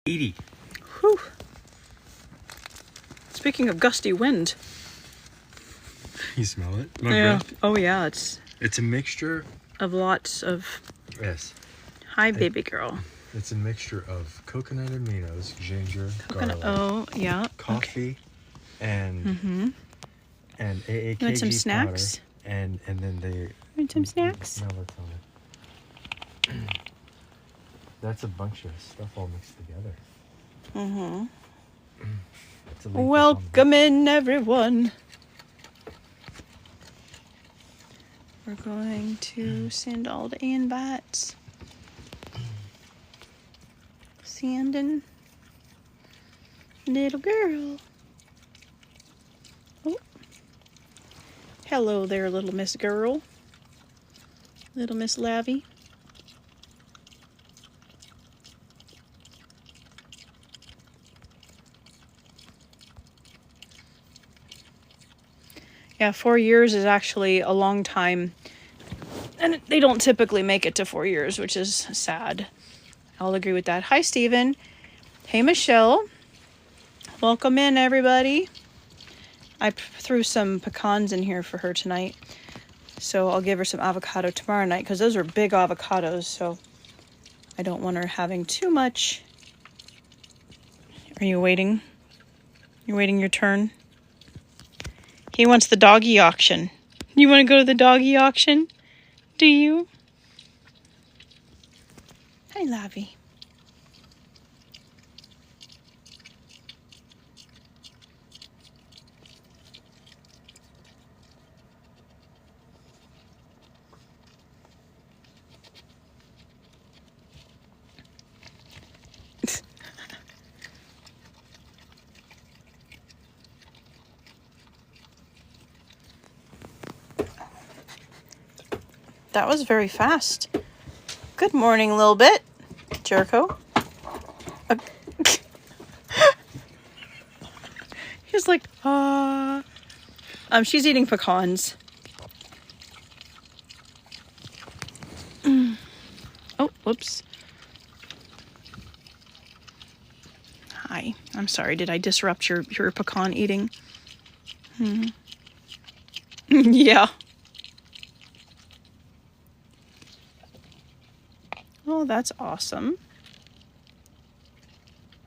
80. Whew. Speaking of gusty wind. You smell it? My Yeah. breath? Oh yeah, it's It's a mixture. of lots of. Yes. Hi, baby girl. It's a mixture of coconut aminos, ginger, Coconut. garlic, Oh yeah. coffee, and Mm-hmm. and AAKG You want some snacks? powder, and then they Want some snacks? No, that's on it. That's a bunch of stuff all mixed together. Mm-hmm. It's a link up on the Welcome in, everyone. We're going to send all the invites. Sanding. Little girl. Oh. Hello there, little Miss Girl. Little Miss Lavy. Yeah, 4 years is actually a long time. And they don't typically make it to 4 years, which is sad. I'll agree with that. Hi, Steven. Hey, Michelle. Welcome in, everybody. I threw some pecans in here for her tonight. So I'll give her some avocado tomorrow night because those are big avocados. So I don't want her having too much. Are you waiting? You're waiting your turn? He wants the doggy auction. You want to go to the doggy auction? Do you? Hi, Lavi. That was very fast. Good morning, little bit. Jericho. He's like, she's eating pecans. Oh, whoops. Hi. I'm sorry. Did I disrupt your pecan eating? Yeah. Oh, that's awesome.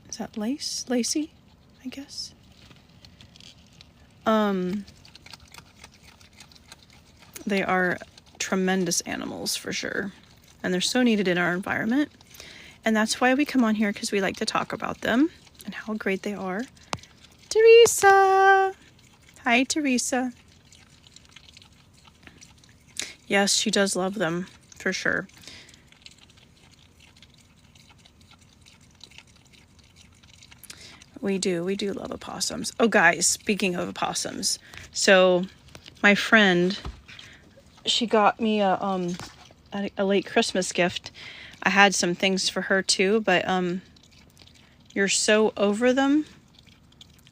Is that Lacey, I guess? They are tremendous animals for sure. And they're so needed in our environment. And that's why we come on here, because we like to talk about them and how great they are. Teresa! Hi, Teresa. Yes, she does love them, for sure. We do love opossums. Oh, guys, speaking of opossums. So, my friend, she got me a late Christmas gift. I had some things for her too, but you're so over them.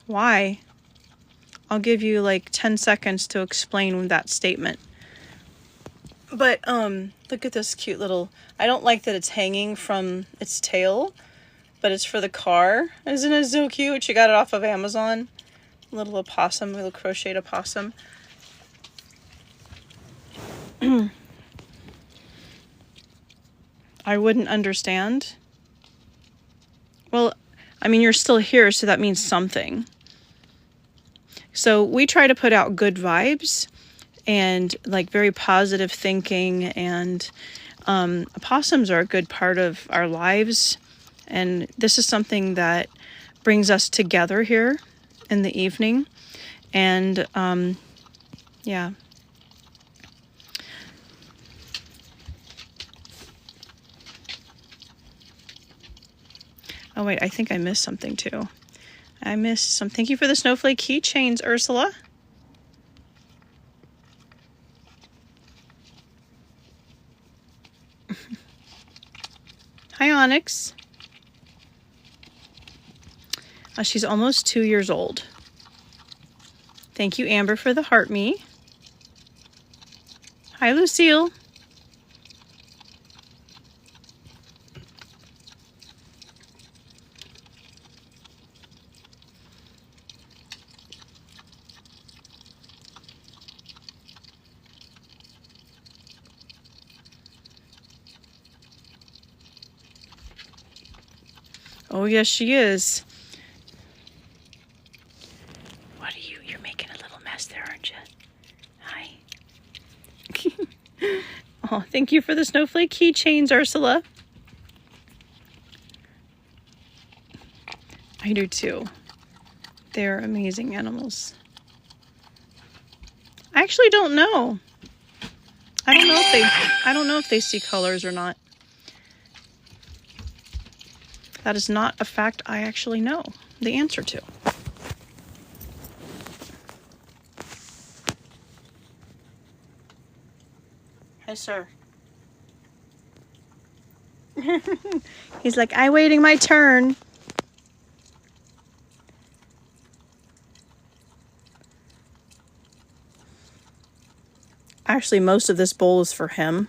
Why? I'll give you like 10 seconds to explain that statement. But look at this cute little, I don't like that it's hanging from its tail, but it's for the car. Isn't it so cute? She got it off of Amazon. Little opossum, little crocheted opossum. I wouldn't understand. Well, I mean, you're still here, so that means something. So we try to put out good vibes and like very positive thinking, and opossums are a good part of our lives. And this is something that brings us together here in the evening. And yeah. Oh, wait, I think I missed something too. I missed some. Thank you for the snowflake keychains, Ursula. Hi, Onyx. She's almost 2 years old. Thank you, Amber, for the heart me. Hi, Lucille. Oh, yes, she is. What are you? You're making a little mess there, aren't you? Hi. Oh, thank you for the snowflake keychains, Ursula. I do too. They're amazing animals. I actually don't know. I don't know if they see colors or not. That is not a fact I actually know the answer to. Hi, sir. He's like, I'm waiting my turn. Actually, most of this bowl is for him.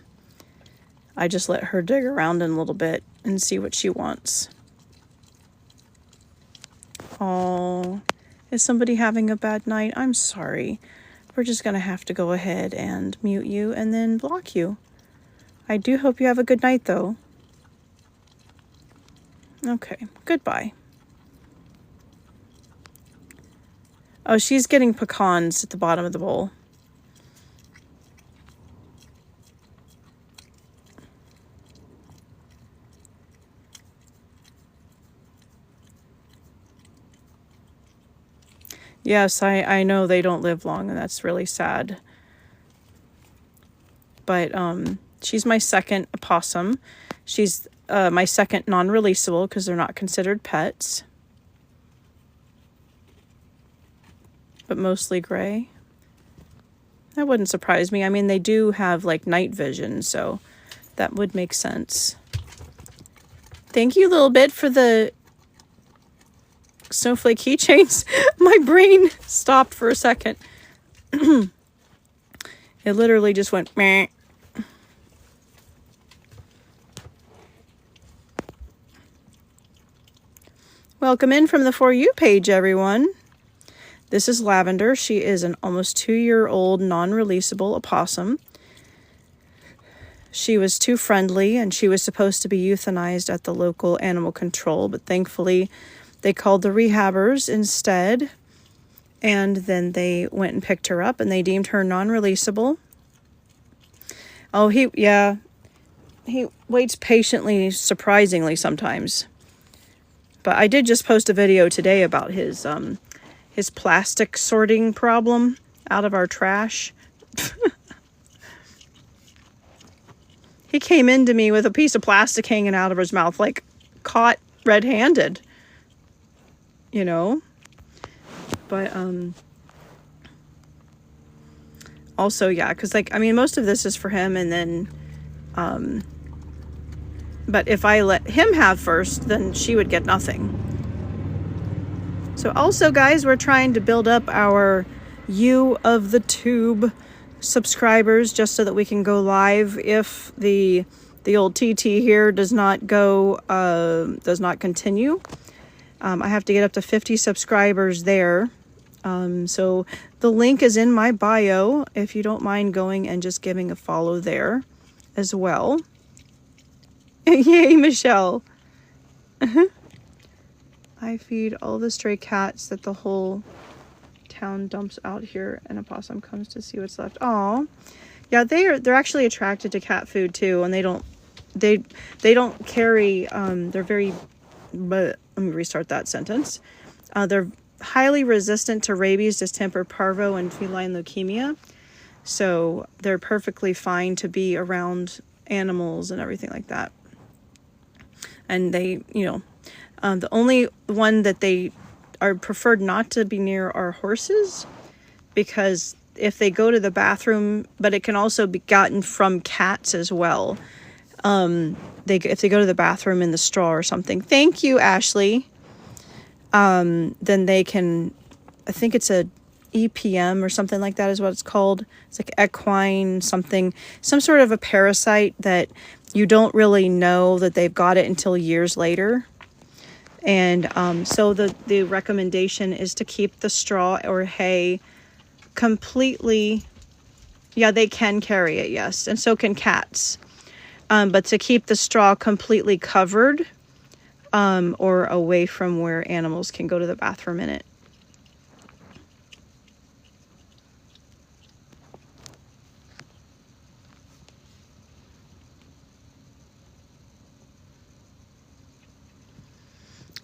I just let her dig around in a little bit and see what she wants. Oh, is somebody having a bad night? I'm sorry. We're just going to have to go ahead and mute you and then block you. I do hope you have a good night, though. Okay, goodbye. Oh, she's getting pecans at the bottom of the bowl. Yes, I know they don't live long, and that's really sad. But she's my second opossum. She's my second non-releasable because they're not considered pets. But mostly gray. That wouldn't surprise me. I mean, they do have like night vision, so that would make sense. Thank you, little bit, for the snowflake keychains. My brain stopped for a second. It literally just went meh. Welcome in from the For You page, everyone. This is Lavender. She is an almost 2-year-old non-releasable opossum. She was too friendly and she was supposed to be euthanized at the local animal control, but thankfully they called the rehabbers instead, and then they went and picked her up and they deemed her non-releasable. Oh, he waits patiently, surprisingly sometimes. But I did just post a video today about his plastic sorting problem out of our trash. He came into me with a piece of plastic hanging out of his mouth, like caught red-handed, you know. But also, yeah, because like, I mean, most of this is for him, and then but if I let him have first, then she would get nothing. So also, guys, we're trying to build up our You of the Tube subscribers just so that we can go live if the old TT here does not continue. I have to get up to 50 subscribers there. So the link is in my bio if you don't mind going and just giving a follow there as well. Yay, Michelle. I feed all the stray cats that the whole town dumps out here, and a possum comes to see what's left. Aw. Yeah, they're actually attracted to cat food too, and they don't carry they're very, but let me restart that sentence. They're highly resistant to rabies, distemper, parvo, and feline leukemia. So they're perfectly fine to be around animals and everything like that. And they, the only one that they are preferred not to be near are horses, because if they go to the bathroom, but it can also be gotten from cats as well. If they go to the bathroom in the straw or something. Thank you, Ashley. Then they can, I think it's a EPM or something like that is what it's called. It's like equine something, some sort of a parasite that you don't really know that they've got it until years later. And so the recommendation is to keep the straw or hay completely, yeah, they can carry it, yes, and so can cats. But to keep the straw completely covered or away from where animals can go to the bathroom in it.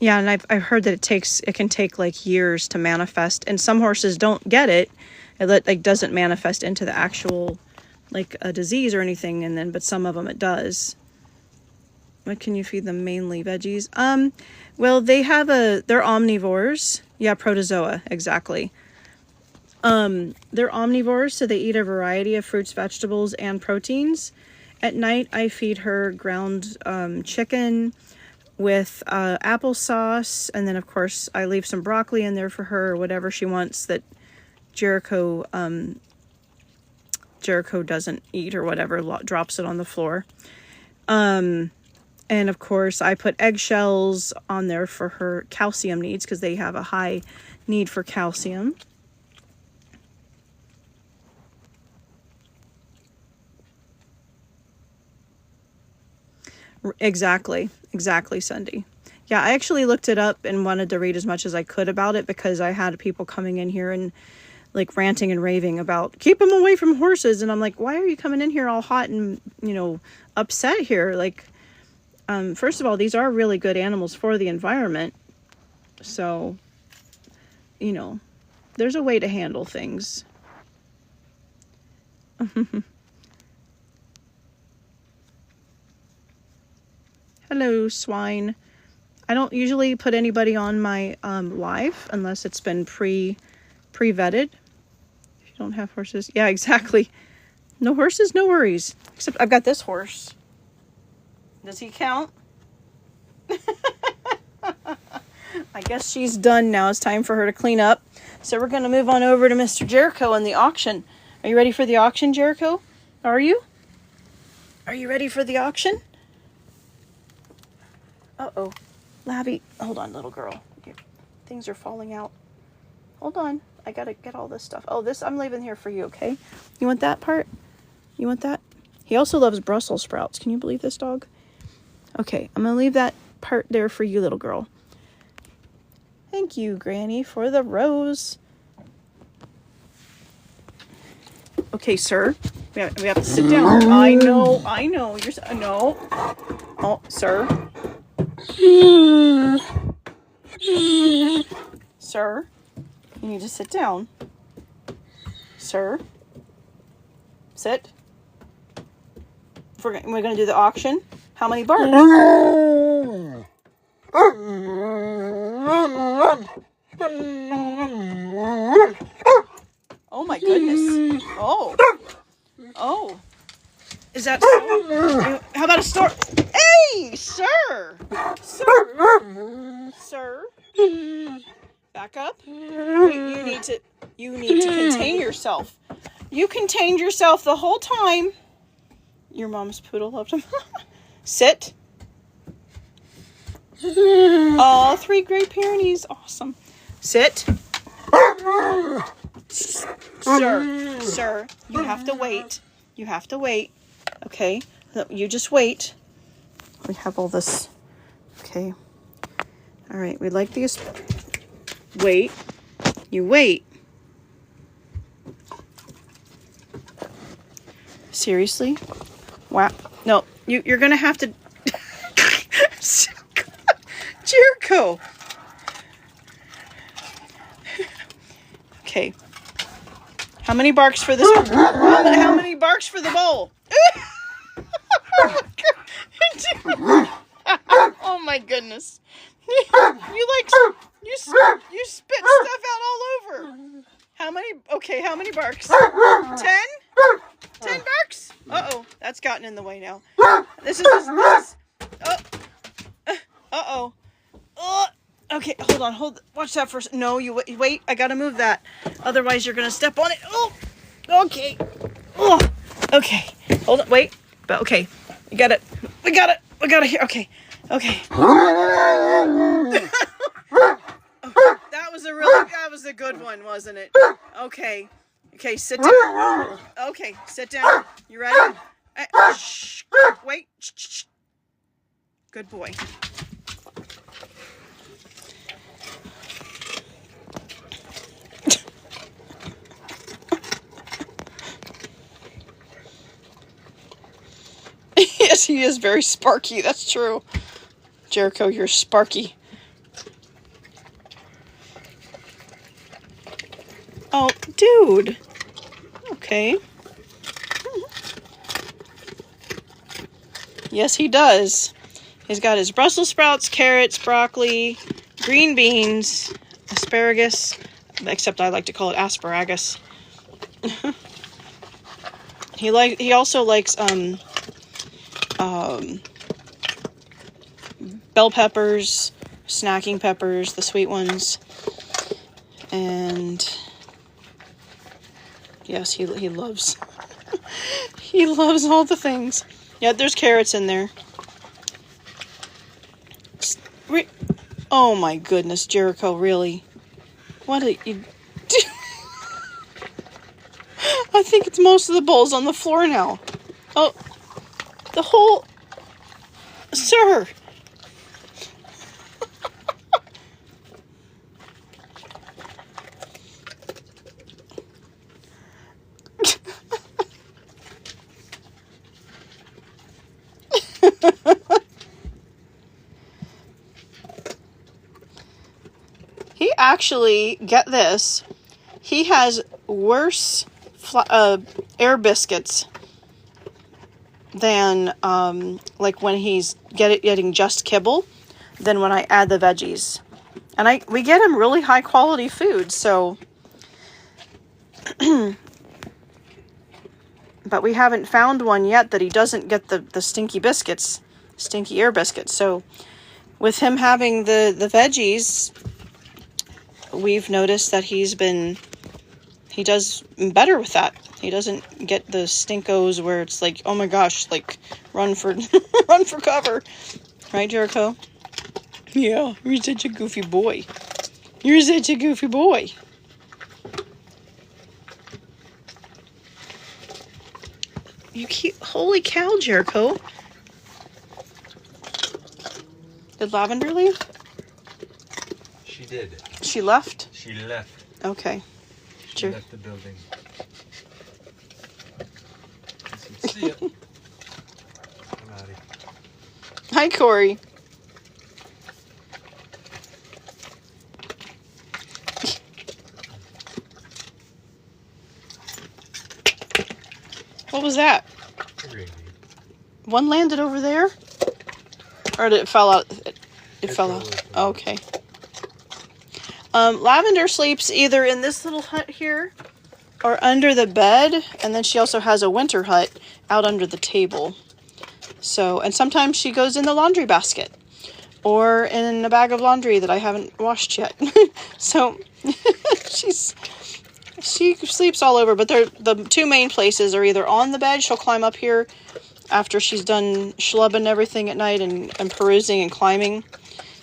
Yeah, and I've heard that it can take like years to manifest, and some horses don't get it. It like doesn't manifest into the actual like a disease or anything, but some of them it does. What can you feed them? Mainly veggies. Well, they're omnivores. Yeah, protozoa, exactly. They're omnivores, so they eat a variety of fruits, vegetables, and proteins. At night, I feed her ground chicken with applesauce, and then of course I leave some broccoli in there for her, or whatever she wants that Jericho doesn't eat or whatever, drops it on the floor. And of course I put eggshells on there for her calcium needs, because they have a high need for calcium. Exactly, Cindy. Yeah, I actually looked it up and wanted to read as much as I could about it, because I had people coming in here and like ranting and raving about keep them away from horses, and I'm like, why are you coming in here all hot and upset here? Like, first of all, these are really good animals for the environment, so there's a way to handle things. Hello, swine. I don't usually put anybody on my live unless it's been pre-vetted. If you don't have horses. Yeah, exactly. No horses, no worries. Except I've got this horse. Does he count? I guess she's done now. It's time for her to clean up. So we're going to move on over to Mr. Jericho and the auction. Are you ready for the auction, Jericho? Are you? Are you ready for the auction? Uh-oh. Labby, hold on, little girl. Things are falling out. Hold on. I gotta get all this stuff. Oh, this I'm leaving here for you, okay? You want that part? You want that? He also loves Brussels sprouts. Can you believe this dog? Okay, I'm gonna leave that part there for you, little girl. Thank you, Granny, for the rose. Okay, sir. We have to sit down. I know. You're... No. Oh, sir. Sir, you need to sit down. Sir, sit. We're going to do the auction. How many barks? Oh my goodness. Oh. Is that so? How about a store? Hey, sir. Sir. Back up. You need to contain yourself. You contained yourself the whole time. Your mom's poodle loved him. Sit. Oh, 3 Great Pyrenees. Awesome. Sit. Sir, you have to wait. Okay? You just wait. We have all this. Okay. All right. We'd like these. Wait. You wait. Seriously? Wow. No. You're going to have to. Jericho. Okay. How many barks for this? How many barks for the bowl? Oh my goodness. You spit stuff out all over. How many barks? 10? 10 barks? Uh-oh, that's gotten in the way now. This is uh-oh. Okay, hold. Watch that first. No, you wait. I gotta move that. Otherwise, you're gonna step on it. Oh, okay. Oh, okay. Hold on. Wait. But okay, we got it here. Okay. That was a good one, wasn't it? Okay, sit down. Okay, sit down. You ready? Shh. Wait. Shh. Good boy. Yes, he is very sparky. That's true. Jericho, you're sparky. Oh, dude. Okay. Yes, he does. He's got his Brussels sprouts, carrots, broccoli, green beans, asparagus, except I like to call it asparagus. He also likes bell peppers, snacking peppers, the sweet ones. And yes, he loves he loves all the things. Yeah, there's carrots in there. Oh my goodness, Jericho, really? What did you do? I think it's most of the bowls on the floor now. Oh, the whole... Sir! He actually, get this, he has worse air biscuits than like when he's getting just kibble than when I add the veggies. And we get him really high quality food, so but we haven't found one yet that he doesn't get the stinky biscuits, stinky air biscuits. So with him having the veggies, we've noticed that he does better with that. He doesn't get the stinkos where it's like, oh my gosh, like run for run for cover. Right, Jericho? Yeah, you're such a goofy boy. You're such a goofy boy. Holy cow, Jericho. Did Lavender leave? She did. She left? She left. Okay. She left the building. See ya. I'm out of here. Hi, Corey. What was that? One landed over there? Or did it fall out? It fell out. Okay. Lavender sleeps either in this little hut here or under the bed, and then she also has a winter hut out under the table. So, and sometimes she goes in the laundry basket or in a bag of laundry that I haven't washed yet. So she sleeps all over, but the two main places are either on the bed. She'll climb up here after she's done schlubbing everything at night and perusing and climbing.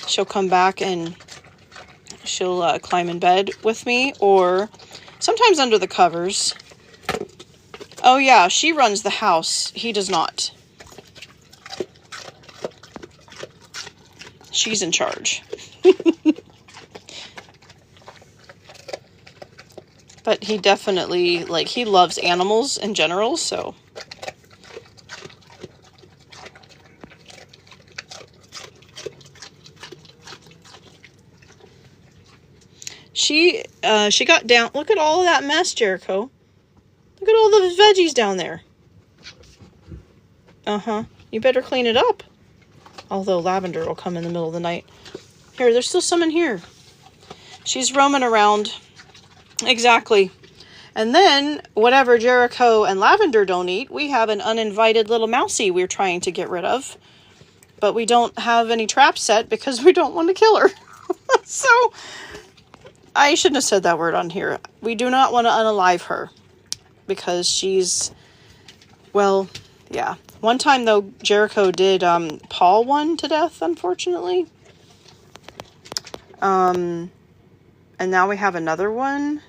She'll come back and she'll climb in bed with me, or sometimes under the covers. Oh yeah, she runs the house. He does not. She's in charge. But he definitely, he loves animals in general, so... She got down. Look at all of that mess, Jericho. Look at all the veggies down there. Uh-huh. You better clean it up. Although Lavender will come in the middle of the night. Here, there's still some in here. She's roaming around. Exactly. And then, whatever Jericho and Lavender don't eat, we have an uninvited little mousie we're trying to get rid of. But we don't have any traps set because we don't want to kill her. So... I shouldn't have said that word on here. We do not want to unalive her because she's, well, yeah. One time, though, Jericho did paw one to death, unfortunately. And now we have another one.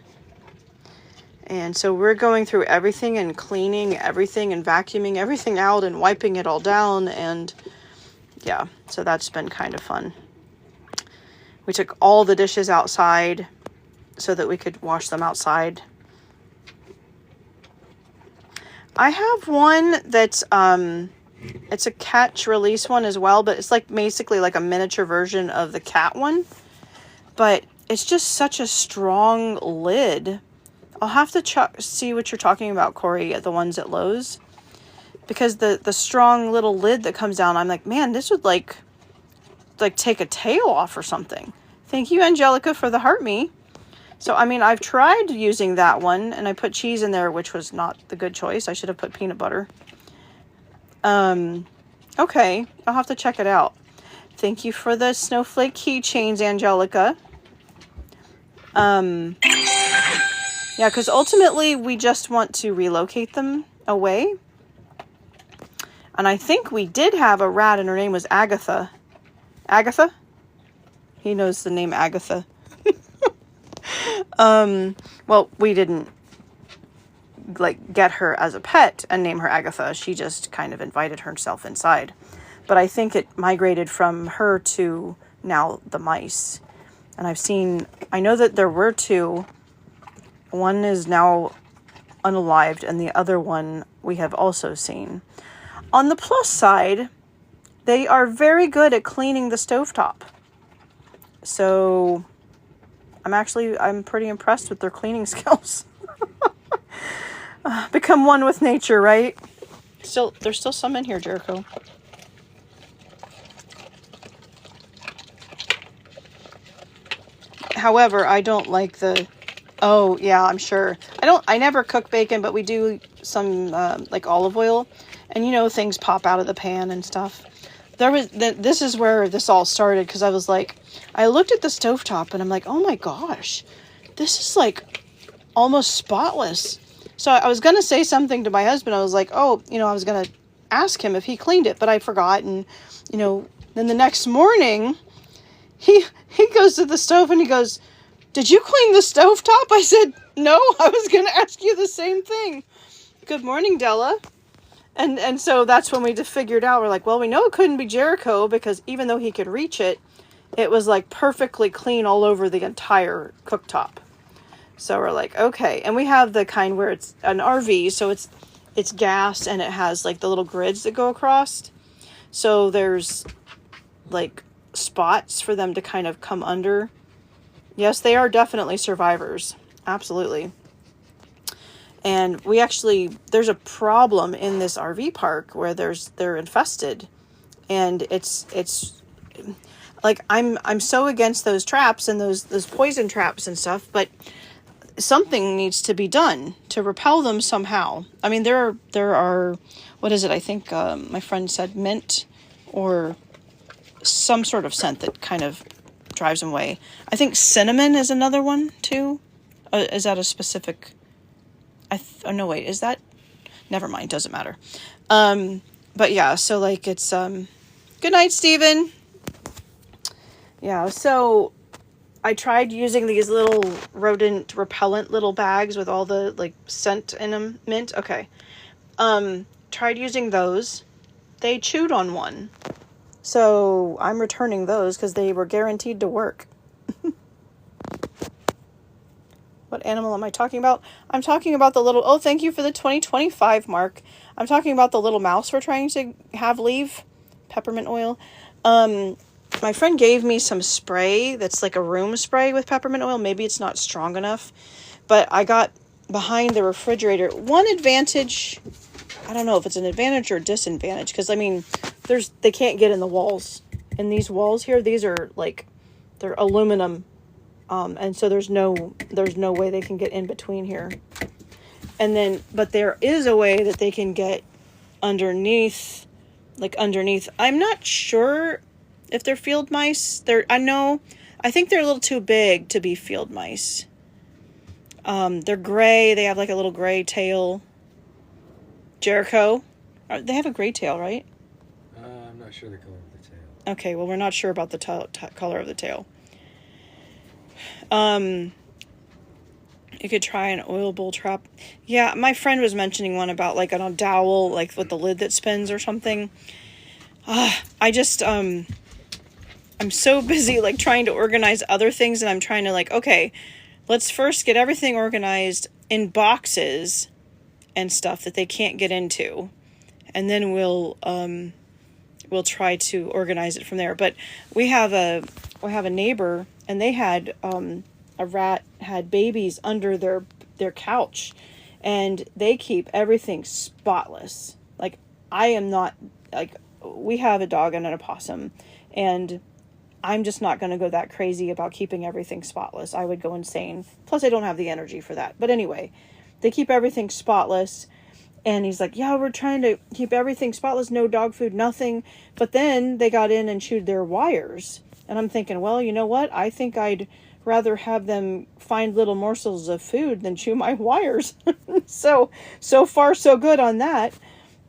And so we're going through everything and cleaning everything and vacuuming everything out and wiping it all down. And yeah, so that's been kind of fun. We took all the dishes outside so that we could wash them outside. I have one that's It's a catch release one as well, but it's like basically like a miniature version of the cat one. But it's just such a strong lid. I'll have to see what you're talking about, Corey, at the ones at Lowe's. Because the strong little lid that comes down, I'm like, man, this would like take a tail off or something. Thank you, Angelica, for the heart me. So, I mean, I've tried using that one, and I put cheese in there, which was not the good choice. I should have put peanut butter. Okay, I'll have to check it out. Thank you for the snowflake keychains, Angelica. Yeah, because ultimately we just want to relocate them away. And I think we did have a rat, and her name was Agatha. Agatha? He knows the name Agatha. Well, we didn't like get her as a pet and name her Agatha. She just kind of invited herself inside. But I think it migrated from her to now the mice. And I know that there were two. One is now unalived, and the other one we have also seen. On the plus side, they are very good at cleaning the stovetop. So I'm pretty impressed with their cleaning skills. Become one with nature, right? There's still some in here, Jericho. However, I don't like oh yeah, I'm sure. I never cook bacon, but we do some like olive oil, and you know, things pop out of the pan and stuff. This is where this all started, because I was like, I looked at the stovetop and I'm like, oh my gosh, this is like almost spotless. So I was going to say something to my husband. I was like, oh, I was going to ask him if he cleaned it, but I forgot. And, then the next morning he goes to the stove and he goes, did you clean the stovetop? I said, no, I was going to ask you the same thing. Good morning, Della. And so that's when we just figured out, we're like, well, we know it couldn't be Jericho, because even though he could reach it, it was like perfectly clean all over the entire cooktop. So we're like, okay. And we have the kind where it's an RV, so it's gas, and it has like the little grids that go across. So there's like spots for them to kind of come under. Yes, they are definitely survivors. Absolutely. And there's a problem in this RV park where they're infested. And it's like, I'm so against those traps and those poison traps and stuff, but something needs to be done to repel them somehow. I mean, there are, what is it? I think my friend said mint or some sort of scent that kind of drives them away. I think cinnamon is another one too. Is that a specific? Oh no, wait, is that? Never mind, doesn't matter. But yeah, so like it's good night, Steven. Yeah, so I tried using these little rodent repellent little bags with all the like scent in them, mint. Okay. Tried using those. They chewed on one. So I'm returning those because they were guaranteed to work. What animal am I talking about? I'm talking about the little, thank you for the 2025 mark. I'm talking about the little mouse we're trying to have leave. Peppermint oil. My friend gave me some spray that's like a room spray with peppermint oil. Maybe it's not strong enough, but I got behind the refrigerator. One advantage, I don't know if it's an advantage or a disadvantage, because I mean, they can't get in the walls. In these walls here, these are like, they're aluminum. And so there's no way they can get in between here. And then, but there is a way that they can get underneath. I'm not sure if they're field mice. I think they're a little too big to be field mice. They're gray. They have like a little gray tail. Jericho, they have a gray tail, right? I'm not sure the color of the tail. Okay, well, we're not sure about the color of the tail. You could try an oil bowl trap. Yeah, my friend was mentioning one about like a dowel, like with the lid that spins or something. I just, I'm so busy like trying to organize other things, and I'm trying to like, okay, let's first get everything organized in boxes and stuff that they can't get into. and then we'll try to organize it from there. But we have a neighbor, and they had a rat had babies under their couch, and they keep everything spotless. Like, I am not, like, we have a dog and an opossum, and I'm just not going to go that crazy about keeping everything spotless. I would go insane. Plus, I don't have the energy for that. But anyway, they keep everything spotless. And he's like, yeah, we're trying to keep everything spotless, no dog food, nothing. But then they got in and chewed their wires. And I'm thinking, well, you know what? I think I'd rather have them find little morsels of food than chew my wires. So far, so good on that.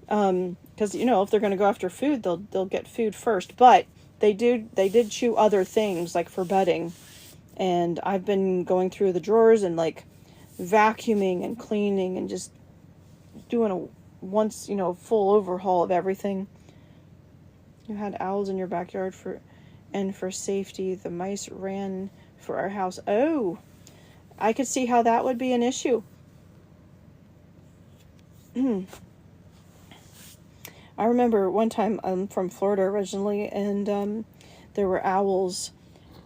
Because, you know, if they're going to go after food, they'll get food first. But they did chew other things, like for bedding. And I've been going through the drawers and, like, vacuuming and cleaning and just doing a full overhaul of everything. You had owls in your backyard for safety. The mice ran for our house. Oh, I could see how that would be an issue. I remember one time, I'm from Florida originally, and there were owls,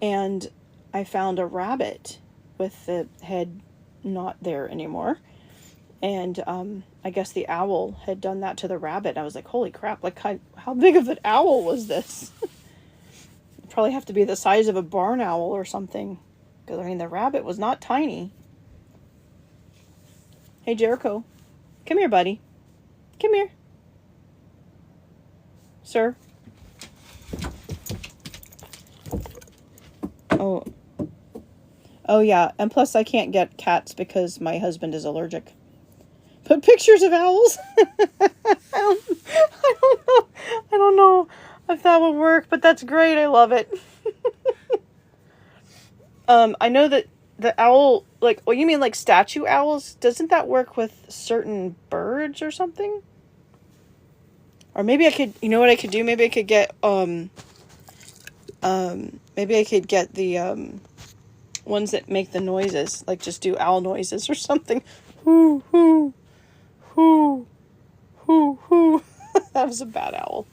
and I found a rabbit with the head not there anymore. And I guess the owl had done that to the rabbit. I was like, holy crap, like, how big of an owl was this? It'd probably have to be the size of a barn owl or something. Because, I mean, the rabbit was not tiny. Hey, Jericho. Come here, buddy. Come here. Sir. Oh, yeah. And plus, I can't get cats because my husband is allergic. But pictures of owls? I don't know if that would work, but that's great. I love it. I know that the owl, like, well, you mean like statue owls? Doesn't that work with certain birds or something? Or maybe I could, you know what I could do? Maybe I could get, the, ones that make the noises, like just do owl noises or something. Hoo, hoo, hoo, hoo, hoo. That was a bad owl.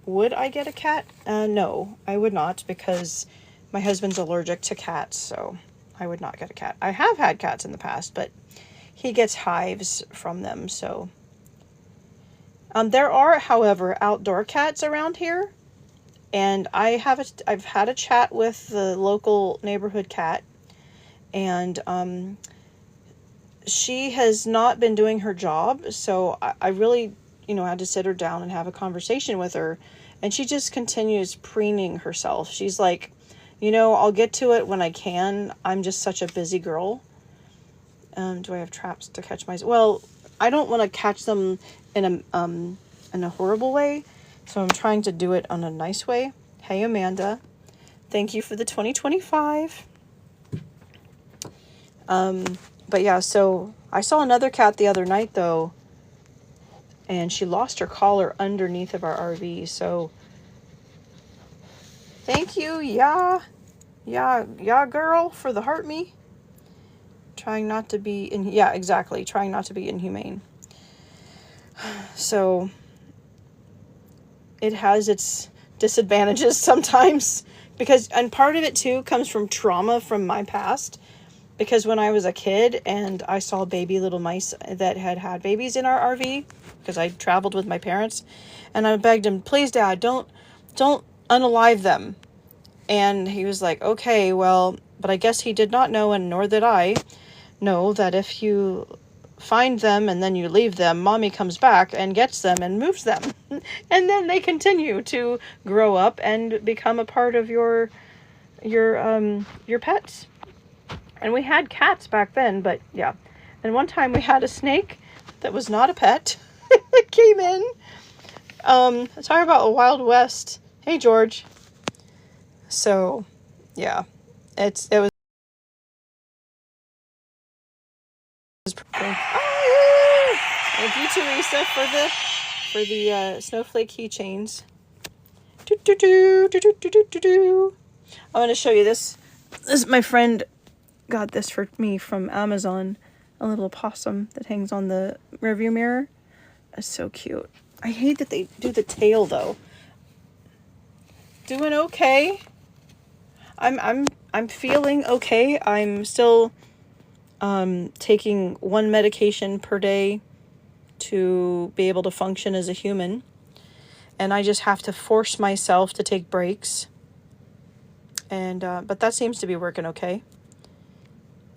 Would I get a cat? No, I would not, because my husband's allergic to cats, so I would not get a cat. I have had cats in the past, but he gets hives from them, so. There are, however, outdoor cats around here, and I've had a chat with the local neighborhood cat, and she has not been doing her job, so I really, had to sit her down and have a conversation with her, and she just continues preening herself. She's like, I'll get to it when I can. I'm just such a busy girl. Do I have traps to catch mice? Well, I don't want to catch them in a horrible way, so I'm trying to do it on a nice way. Hey, Amanda, thank you for the 2025. But yeah, so I saw another cat the other night though, and she lost her collar underneath of our RV. So thank you, yeah, girl, for the heart me. Trying not to be inhumane. So it has its disadvantages sometimes, and part of it too comes from trauma from my past, because when I was a kid and I saw baby little mice that had babies in our RV, because I traveled with my parents, and I begged him, please, Dad, don't unalive them. And he was like, okay, well, but I guess he did not know, and nor did I know, that if you find them and then you leave them, Mommy comes back and gets them and moves them. And then they continue to grow up and become a part of your pets. And we had cats back then, but yeah. And one time we had a snake that was not a pet. It came in. Talk about a Wild West. Hey, George. So, yeah. It was oh, thank you, Teresa, for the snowflake keychains. I want to show you this. My friend got this for me from Amazon. A little possum that hangs on the rearview mirror. That's so cute. I hate that they do the tail though. Doing okay. I'm feeling okay. I'm still taking one medication per day to be able to function as a human. And I just have to force myself to take breaks. And but that seems to be working okay.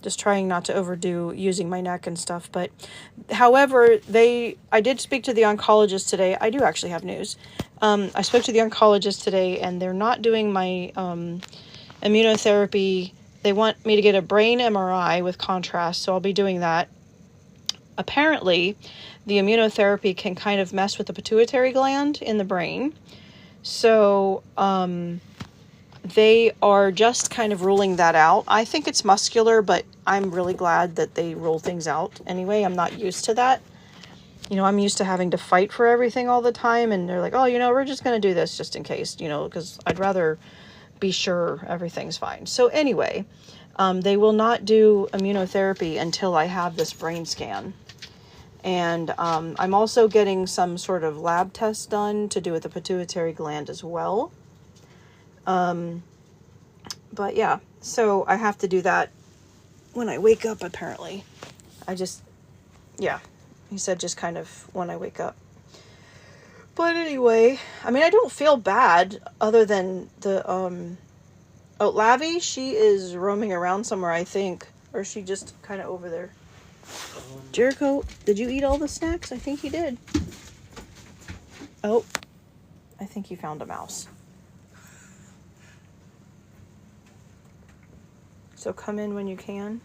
Just trying not to overdo using my neck and stuff. But however, I did speak to the oncologist today. I do actually have news. I spoke to the oncologist today, and they're not doing my immunotherapy. They want me to get a brain MRI with contrast, so I'll be doing that. Apparently, the immunotherapy can kind of mess with the pituitary gland in the brain. So, they are just kind of ruling that out. I think it's muscular, but I'm really glad that they rule things out anyway. I'm not used to that. You know, I'm used to having to fight for everything all the time, and they're like, oh, we're just going to do this just in case, because I'd rather be sure everything's fine. So anyway, they will not do immunotherapy until I have this brain scan. And I'm also getting some sort of lab test done to do with the pituitary gland as well. But yeah, so I have to do that when I wake up, apparently. He said just kind of when I wake up. But anyway, I mean, I don't feel bad other than the, Lavi, she is roaming around somewhere, I think. Or is she just kind of over there? Jericho, did you eat all the snacks? I think you did. Oh, I think you found a mouse. So come in when you can.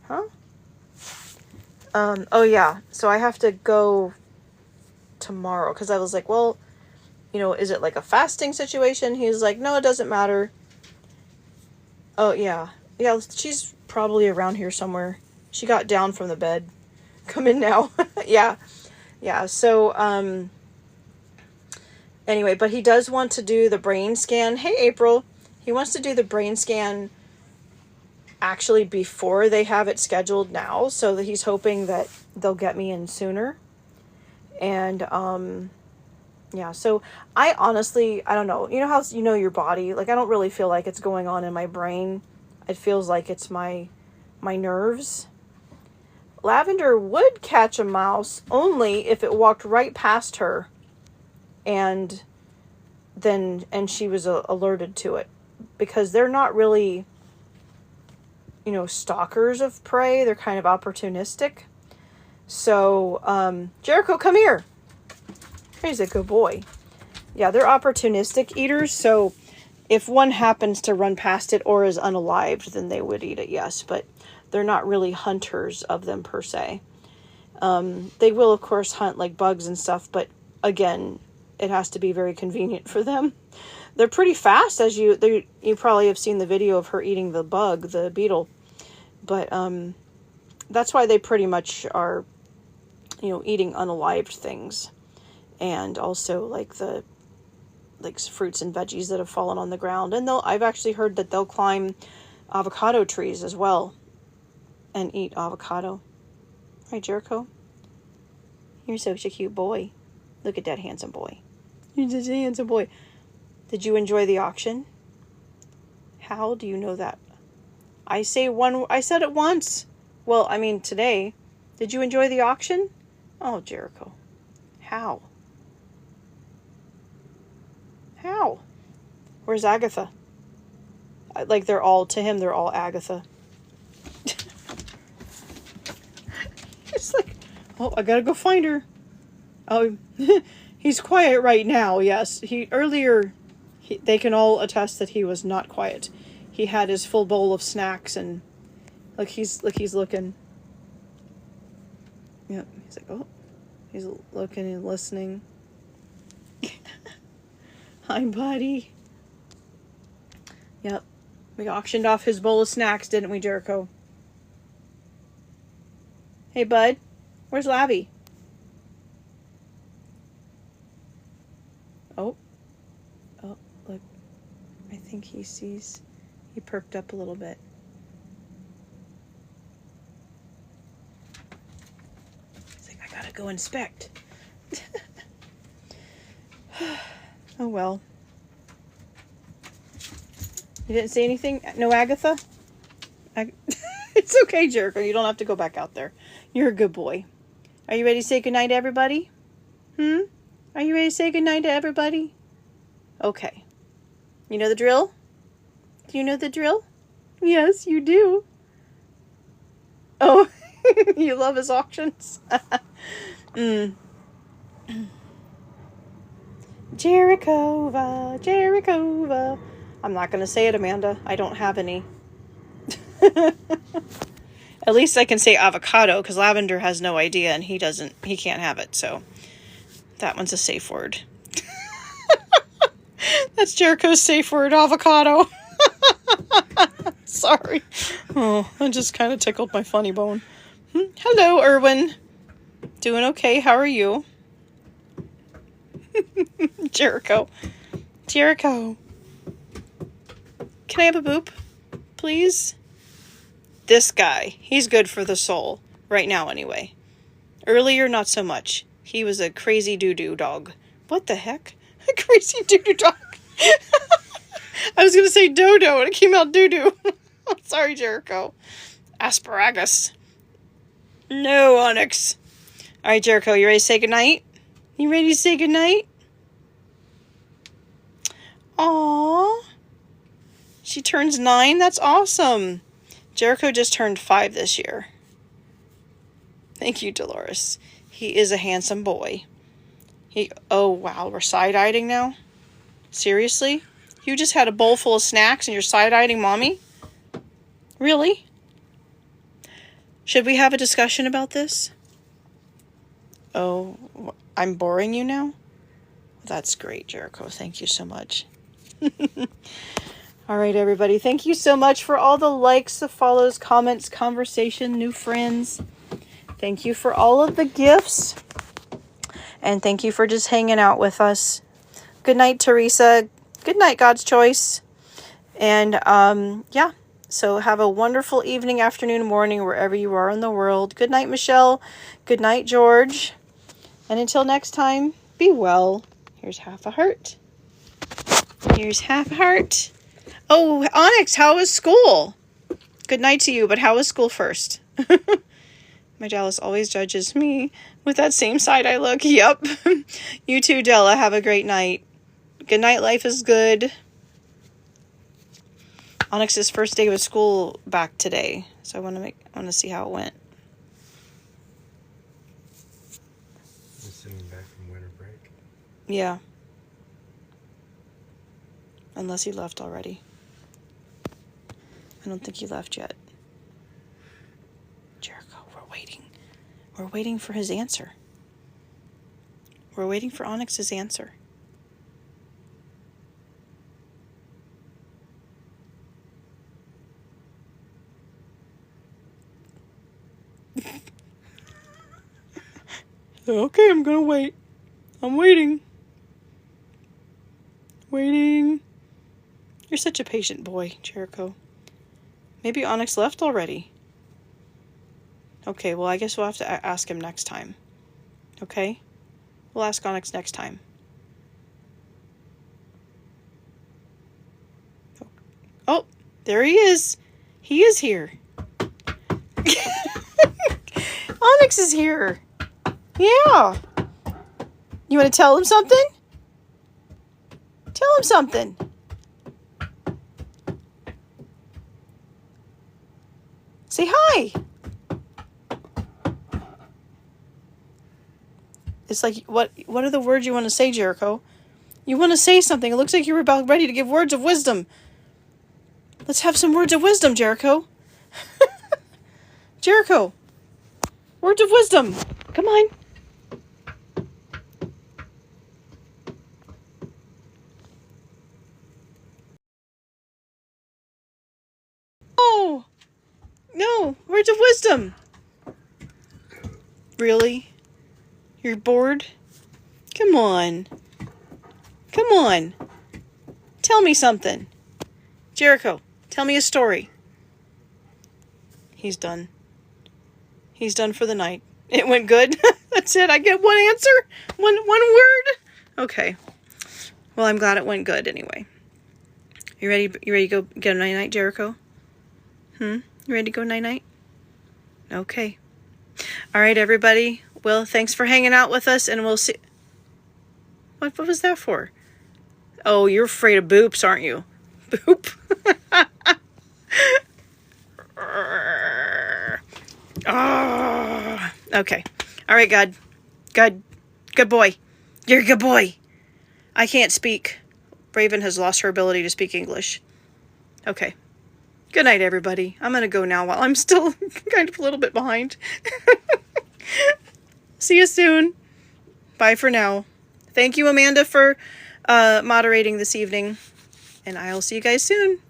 Huh? Oh yeah, so I have to go tomorrow, because I was like, well, is it like a fasting situation? He's like, no, it doesn't matter. Oh yeah. Yeah, she's probably around here somewhere. She got down from the bed. Come in now. Yeah. Yeah, so, anyway, but he does want to do the brain scan. Hey, April. He wants to do the brain scan actually before they have it scheduled now, so that he's hoping that they'll get me in sooner. And, yeah, so I honestly, I don't know. You know how your body, like, I don't really feel like it's going on in my brain. It feels like it's my nerves. Lavender would catch a mouse only if it walked right past her and she was alerted to it, because they're not really, stalkers of prey. They're kind of opportunistic. So, Jericho, come here. He's a good boy. Yeah, they're opportunistic eaters, so if one happens to run past it or is unalived, then they would eat it, yes, but they're not really hunters of them per se. They will, of course, hunt like bugs and stuff, but again, it has to be very convenient for them. They're pretty fast, as you probably have seen the video of her eating the bug, the beetle. But that's why they pretty much are, eating unalived things. And also like fruits and veggies that have fallen on the ground. And I've actually heard that they'll climb avocado trees as well and eat avocado. Right, Jericho? You're such a cute boy. Look at that handsome boy. You're such a handsome boy. Did you enjoy the auction? How do you know that? I said it once. Well, I mean today. Did you enjoy the auction? Oh, Jericho. How? How? Where's Agatha? Like, they're all Agatha. It's like, oh, I gotta go find her. Oh, he's quiet right now, yes. They can all attest that he was not quiet. He had his full bowl of snacks, and he's looking. Yep, he's like, oh, he's looking and listening. Hi, buddy. Yep. We auctioned off his bowl of snacks, didn't we, Jericho? Hey, bud. Where's Lavi? Oh. Oh, look. I think he perked up a little bit. go inspect. Oh well. You didn't say anything? No, Agatha? It's okay, Jericho. You don't have to go back out there. You're a good boy. Are you ready to say goodnight to everybody? Are you ready to say goodnight to everybody? Okay. You know the drill? Do you know the drill? Yes, you do. Oh, you love his auctions? Jerichova, Jerichova. I'm not going to say it, Amanda. I don't have any. At least I can say avocado, because Lavender has no idea and he can't have it, so that one's a safe word. That's Jericho's safe word, avocado. Sorry. Oh, that just kind of tickled my funny bone. Hello, Erwin. Doing okay, how are you? Jericho. Jericho. Can I have a boop? Please? This guy. He's good for the soul. Right now, anyway. Earlier, not so much. He was a crazy doo-doo dog. What the heck? A crazy doo-doo dog. I was going to say dodo, and it came out doo-doo. Sorry, Jericho. Asparagus. No, Onyx. All right, Jericho, you ready to say goodnight? You ready to say goodnight? Aww. She turns 9? That's awesome. Jericho just turned 5 this year. Thank you, Dolores. He is a handsome boy. Oh, wow, we're side-eyeing now? Seriously? You just had a bowl full of snacks and you're side-eyeing Mommy? Really? Should we have a discussion about this? Oh, I'm boring you now? That's great, Jericho. Thank you so much. All right, everybody. Thank you so much for all the likes, the follows, comments, conversation, new friends. Thank you for all of the gifts. And thank you for just hanging out with us. Good night, Teresa. Good night, God's Choice. And yeah, so have a wonderful evening, afternoon, morning, wherever you are in the world. Good night, Michelle. Good night, George. And until next time, be well. Here's half a heart. Here's half a heart. Oh, Onyx, how was school? Good night to you, but how was school first? My Dallas always judges me with that same side eye look. Yep. You too, Della. Have a great night. Good night. Life is good. Onyx's first day of school back today, so I want to see how it went. Just sitting back from winter break. Yeah. Unless he left already. I don't think he left yet. Jericho, we're waiting. We're waiting for his answer. We're waiting for Onyx's answer. Okay, I'm gonna wait. I'm waiting. Waiting. You're such a patient boy, Jericho. Maybe Onyx left already. Okay, well, I guess we'll have to ask him next time. Okay? We'll ask Onyx next time. Oh, there he is. He is here. Onyx is here. Yeah. You want to tell him something? Tell him something. Say hi. It's like, what are the words you want to say, Jericho? You want to say something. It looks like you're about ready to give words of wisdom. Let's have some words of wisdom, Jericho. Jericho. Words of wisdom. Come on. Oh. No. Words of wisdom. Really? You're bored? Come on. Come on. Tell me something. Jericho, tell me a story. He's done. He's done for the night. It went good. That's it. I get one answer? One word? Okay. Well, I'm glad it went good anyway. You ready? You ready to go get a night-night, Jericho? You ready to go night-night? Okay. All right, everybody. Well, thanks for hanging out with us, and we'll see... What was that for? Oh, you're afraid of boops, aren't you? Boop. Oh, okay. All right, God. Good boy. You're a good boy. I can't speak. Raven has lost her ability to speak English. Okay. Good night, everybody. I'm going to go now while I'm still kind of a little bit behind. See you soon. Bye for now. Thank you, Amanda, for moderating this evening. And I'll see you guys soon.